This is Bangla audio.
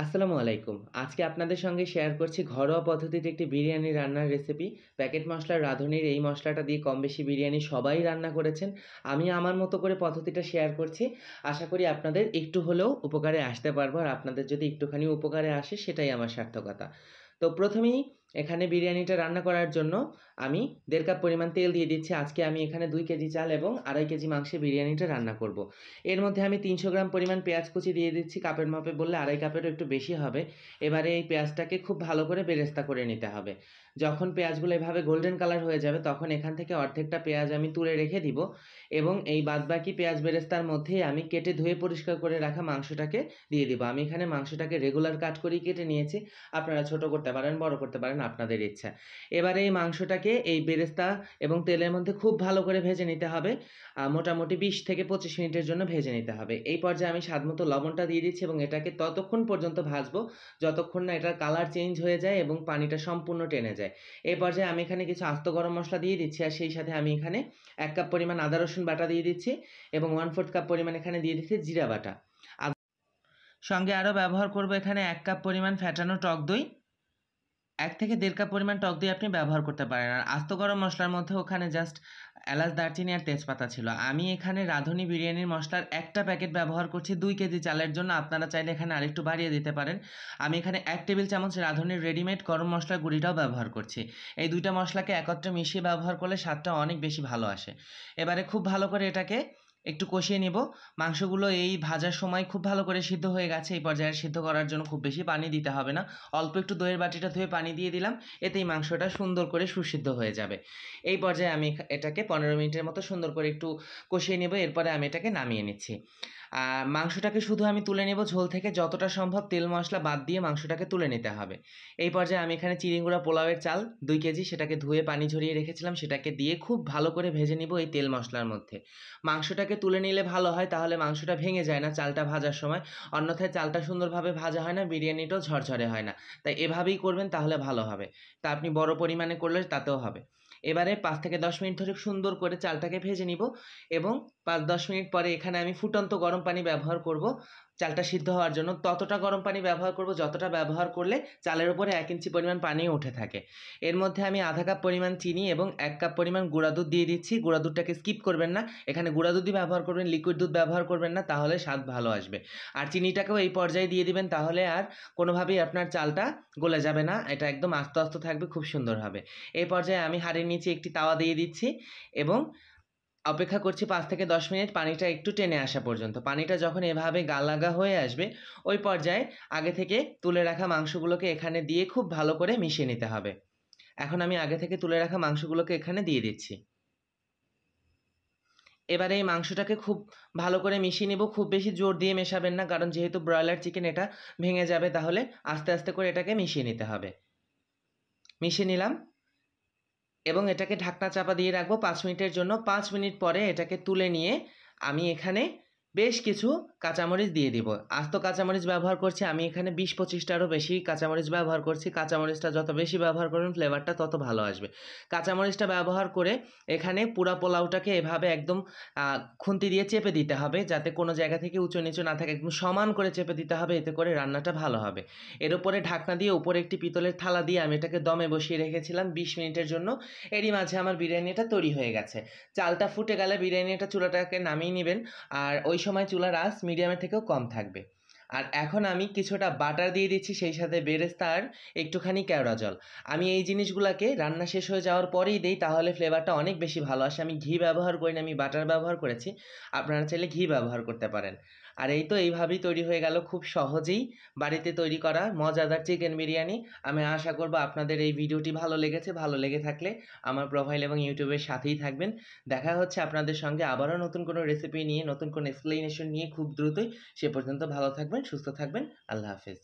আসসালামু আলাইকুম। আজকে আপনাদের সঙ্গে শেয়ার করছি ঘরোয়া পদ্ধতিতে একটি বিরিয়ানি রান্নার রেসিপি। প্যাকেট মসলার রাঁধুনির এই মসলাটা দিয়ে কম বেশি বিরিয়ানি সবাই রান্না করেছেন। আমি আমার মতো করে পদ্ধতিটা শেয়ার করছি। আশা করি আপনাদের একটু হলেও উপকারে আসতে পারবো। আর আপনাদের যদি একটুখানি উপকারে আসে সেটাই আমার সার্থকতা। তো প্রথমেই এখানে বিরিয়ানিটা রান্না করার জন্য আমি ১.৫ কাপ পরিমাণ তেল দিয়ে দিচ্ছি। আজকে আমি এখানে ২ কেজি চাল এবং ২.৫ কেজি মাংসের বিরিয়ানিটা রান্না করব। এর মধ্যে আমি ৩০০ গ্রাম পরিমাণ পেঁয়াজ কুচি দিয়ে দিচ্ছি। কাপের মাপে বললে ২.৫ কাপেরও একটু বেশি হবে। এবারে এই পেঁয়াজটাকে খুব ভালো করে বেরেস্তা করে নিতে হবে। যখন পেঁয়াজগুলো এভাবে গোল্ডেন কালার হয়ে যাবে তখন এখান থেকে অর্ধেকটা পেঁয়াজ আমি তুলে রেখে দিব এবং এই বাদবাকি পেঁয়াজ বেরেস্তার মধ্যেই আমি কেটে ধুয়ে পরিষ্কার করে রাখা মাংসটাকে দিয়ে দিব। আমি এখানে মাংসটাকে রেগুলার কাট করেই কেটে নিয়েছি। আপনারা ছোট করতে পারেন, বড় করতে পারেন, আপনাদের ইচ্ছা। এবারে এই মাংসটাকে এই বেরেস্তা এবং তেলের মধ্যে খুব ভালো করে ভেজে নিতে হবে। মোটামুটি ২০ থেকে ২৫ মিনিটের জন্য ভেজে নিতে হবে। এই পর্যায়ে আমি স্বাদমতো লবণটা দিয়ে দিচ্ছি এবং এটাকে ততক্ষণ পর্যন্ত ভাজবো যতক্ষণ না এটার কালার চেঞ্জ হয়ে যায় এবং পানিটা সম্পূর্ণ টেনে যায়। এই পর্যায়ে আমি এখানে কিছু আস্ত গরম মসলা দিয়ে দিচ্ছি আর সেই সাথে আমি এখানে ১ কাপ পরিমাণ আদা রসুন বাটা দিয়ে দিচ্ছি এবং 1/4 কাপ পরিমাণ এখানে দিয়ে দিচ্ছি জিরা বাটা। সঙ্গে আরও ব্যবহার করব এখানে ১ কাপ পরিমাণ ফ্যাটানো টক দই। ১ থেকে ১.৫ কাপ পরিমাণ টক দই আপনি ব্যবহার করতে পারেন। আর আস্ত গরম মসলার মধ্যে ওখানে জাস্ট এলাচ, দারচিনি আর তেজপাতা ছিল। আমি এখানে রাঁধুনি বিরিয়ানির মসলার একটা প্যাকেট ব্যবহার করছি ২ কেজি চালের জন্য। আপনারা চাইলে এখানে আরেকটু বাড়িয়ে দিতে পারেন। আমি এখানে ১ টেবিল চামচ রাঁধুনির রেডিমেড গরম মসলার গুঁড়িটাও ব্যবহার করছি। এই দুইটা মশলাকে একত্রে মিশিয়ে ব্যবহার করলে স্বাদটা অনেক বেশি ভালো আসে। এবারে খুব ভালো করে এটাকে একটু কষিয়ে নেব। মাংসগুলো এই ভাজার সময় খুব ভালো করে সিদ্ধ হয়ে গেছে। এই পর্যায়ে সিদ্ধ করার জন্য খুব বেশি পানি দিতে হবে না। অল্প একটু দইয়ের বাটিটা ধুয়ে পানি দিয়ে দিলাম। এতেই মাংসটা সুন্দর করে সুসিদ্ধ হয়ে যাবে। এই পর্যায়ে আমি এটাকে ১৫ মিনিটের মতো সুন্দর করে একটু কষিয়ে নেব। এরপরে আমি এটাকে নামিয়ে নিচ্ছি। মাংসটাকে শুধু আমি তুলে নেব ঝোল থেকে, যতটা সম্ভব তেল মশলা বাদ দিয়ে মাংসটাকে তুলে নিতে হবে। এই পর্যায়ে আমি এখানে চিড়িগুঁড়া পোলাওয়ের চাল ২ কেজি সেটাকে ধুয়ে পানি ঝরিয়ে রেখেছিলাম, সেটাকে দিয়ে খুব ভালো করে ভেজে নিব এই তেল মশলার মধ্যে। মাংসটাকে তুলে নিলে ভালো হয়, তাহলে মাংসটা ভেঙে যায় না চালটা ভাজার সময়। অন্যথায় চালটা সুন্দরভাবে ভাজা হয় না, বিরিয়ানিটাও ঝরঝরে হয় না। তাই এভাবেই করবেন, তাহলে ভালো হবে। তা আপনি বড় পরিমাণে করলে তাতেও হবে। এবারে ৫ থেকে ১০ মিনিট ধরে সুন্দর করে চালটাকে ভেজে নিব এবং ৫-১০ মিনিট পরে এখানে আমি ফুটন্ত গরম পানি ব্যবহার করব চালটা সিদ্ধ হওয়ার জন্য। ততটা গরম পানি ব্যবহার করব যতটা ব্যবহার করলে চালের উপরে ১ ইঞ্চি পরিমাণ পানিও উঠে থাকে। এর মধ্যে আমি আধা কাপ পরিমাণ চিনি এবং ১ কাপ পরিমাণ গুঁড়া দুধ দিয়ে দিচ্ছি। গুঁড়া দুধটাকে স্কিপ করবেন না। এখানে গুঁড়া দুধই ব্যবহার করবেন, লিকুইড দুধ ব্যবহার করবেন না, তাহলে স্বাদ ভালো আসবে। আর চিনিটাকেও এই পর্যায়ে দিয়ে দিবেন, তাহলে আর কোনোভাবেই আপনার চালটা গলে যাবে না। এটা একদম আস্তে আস্তে থাকবে, খুব সুন্দর হবে। এই পর্যায়ে আমি হাঁড়ির নিচে একটি তাওয়া দিয়ে দিচ্ছি এবং অপেক্ষা করছি ৫ থেকে ১০ মিনিট পানিটা একটু টেনে আসা পর্যন্ত। পানিটা যখন এভাবে গালাগা হয়ে আসবে ওই পর্যায়ে আগে থেকে তুলে রাখা মাংসগুলোকে এখানে দিয়ে খুব ভালো করে মিশিয়ে নিতে হবে। এখন আমি আগে থেকে তুলে রাখা মাংসগুলোকে এখানে দিয়ে দিচ্ছি। এবারে এই মাংসটাকে খুব ভালো করে মিশিয়ে নেব। খুব বেশি জোর দিয়ে মেশাবেন না, কারণ যেহেতু ব্রয়লার চিকেন এটা ভেঙে যাবে, তাহলে আস্তে আস্তে করে এটাকে মিশিয়ে নিতে হবে। মিশিয়ে নিলাম এবং এটাকে ঢাকনা চাপা দিয়ে রাখবো ৫ মিনিটের জন্য। ৫ মিনিট পরে এটাকে তুলে নিয়ে আমি এখানে বেশ কিছু কাঁচামরিচ দিয়ে দিব। আস্ত কাঁচামরিচ ব্যবহার করছি আমি এখানে ২০-২৫টারও বেশি কাঁচামরিচ ব্যবহার করছি। কাঁচামরিচটা যত বেশি ব্যবহার করবেন ফ্লেভারটা তত ভালো আসবে। কাঁচামরিচটা ব্যবহার করে এখানে পুরা পোলাওটাকে এভাবে একদম খুন্তি দিয়ে চেপে দিতে হবে, যাতে কোনো জায়গা থেকে উঁচু নিচু না থাকে। একদম সমান করে চেপে দিতে হবে, এতে করে রান্নাটা ভালো হবে। এর উপরে ঢাকনা দিয়ে উপরে একটি পিতলের থালা দিয়ে আমি এটাকে দমে বসিয়ে রেখেছিলাম ২০ মিনিটের জন্য। এরই মাঝে আমার বিরিয়ানিটা তৈরি হয়ে গেছে। চালটা ফুটে গেলে বিরিয়ানিটা চুলাটাকে নামিয়ে নেবেন, আর ওই সময় চুলার আঁচ মিডিয়ামের থেকেও কম থাকবে। আর এখন আমি কিছুটা বাটার দিয়ে দিচ্ছি, সেই সাথে বেরেস্তা আর একটুখানি কেওড়া জল। আমি এই জিনিসগুলোকে রান্না শেষ হয়ে যাওয়ার পরেই দিই, তাহলে ফ্লেভারটা অনেক বেশি ভালো আসে। আমি ঘি ব্যবহার করি না, আমি বাটার ব্যবহার করেছি। আপনারা চাইলে ঘি ব্যবহার করতে পারেন। আর এই তো এইভাবেই তৈরি হয়ে গেল খুব সহজেই বাড়িতে তৈরি করা মজাদার চিকেন বিরিয়ানি। আমি আশা করব আপনাদের এই ভিডিওটি ভালো লেগেছে। ভালো লেগে থাকলে আমার প্রোফাইল এবং ইউটিউবের সাথেই থাকবেন। দেখা হচ্ছে আপনাদের সঙ্গে আবারও নতুন কোনো রেসিপি নিয়ে, নতুন কোনো এক্সপ্লেনেশন নিয়ে খুব দ্রুতই। সে পর্যন্ত ভালো থাকবেন, সুস্থ থাকবেন। আল্লাহ হাফেজ।